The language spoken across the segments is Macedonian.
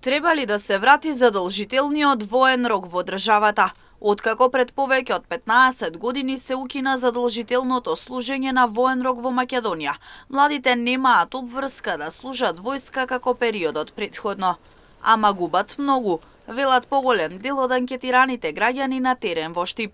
Треба ли да се врати задолжителниот воен рок во државата? Откако пред повеќе од 15 години се укина задолжителното служење на воен рок во Македонија, младите немаат обврска да служат војска како периодот претходно. Ама губат многу, велат поголем дел од анкетираните граѓани на терен во Штип.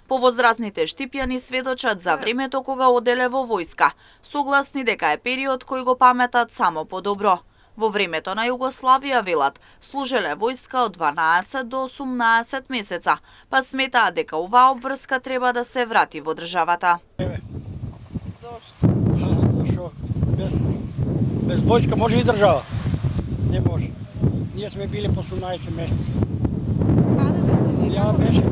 Повозрасните штипјани сведочат за времето кога оделе во војска, согласни дека е период кој го паметат само подобро. Во времето на Југославија, велат, служеле војска од 12 до 18 месеца, па сметаат дека оваа обврска треба да се врати во државата. Зошто? Зашо? Без војска може ли држава? Не може. Ние сме били по 18 месеци. Каде бевте ви? Ја беше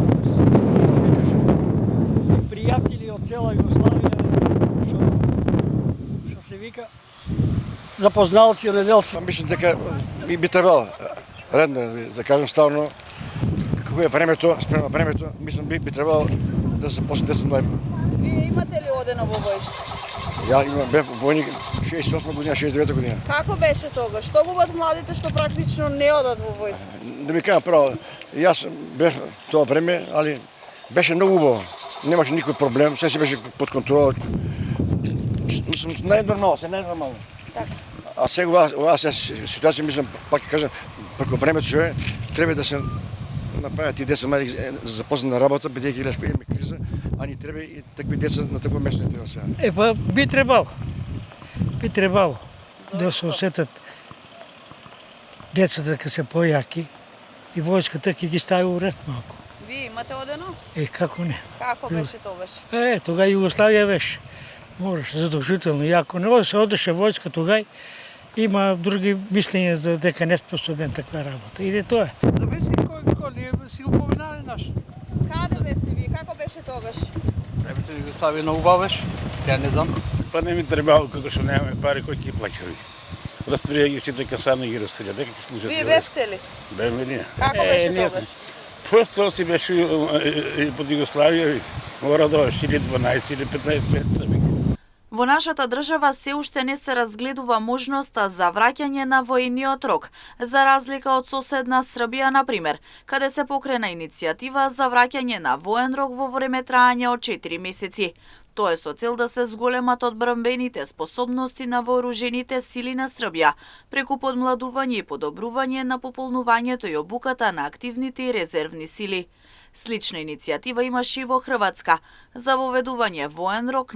пријатели од цела Југославија, што се вика, запознал си, редел си. Мислам дека би требало редно да кажем ставно како е времето, спрема времето, мислам би требало да се после 10 години. Вие имате ли одено во војска? Ја имам бев војник 68 година, 69 година. Како беше тогаш? Што губат младите што практично не одат во војска? Да ви кажам право, јас бев тоа време, али беше многу убаво. Немаше никој проблем, се беше под контрола. Мислам, најнормално. Така. А сега оваа ситуација, мислам, пак ќе кажам, преку времето што треба да се направат и деца млади за запознана работа, бидејќи имаме криза, а ни треба и такви деца на такво место не треба сега. Па би требало да се осетат децата дека се појаки и војската ќе ги стави у ред малку. Вие имате одено? Како не? Како беше тогаш? Тога Југославија беше. Можеше задолжително. И ако не се одеше војска тогај, има други мислења за дека не способен таква работа. Иде тоа. Зависи кој ние си го поминали наш. Каде бевте вие? Како беше тогаш? Времето ни го стави на убав беше. Сега не знам. Па не ми требало како што немаме пари кој ќе плаќа. Растрија ги сите касарно ги растрија, дека ќе служат. Вие бевте ли? Бевме ние. Како беше тогаш? Просто си беше под Југославија, мора да 12 или 15 месеца. Во нашата држава се уште не се разгледува можноста за враќање на војниот рок, за разлика од соседна Србија, например, каде се покрена иницијатива за враќање на воен рок во време траење од 4 месеци. Тоа е со цел да се зголемат одбранбените способности на вооружените сили на Србија, преку подмладување и подобрување на пополнувањето и обуката на активните и резервни сили. Слична иницијатива имаше и во Хрватска за воведување воен рок на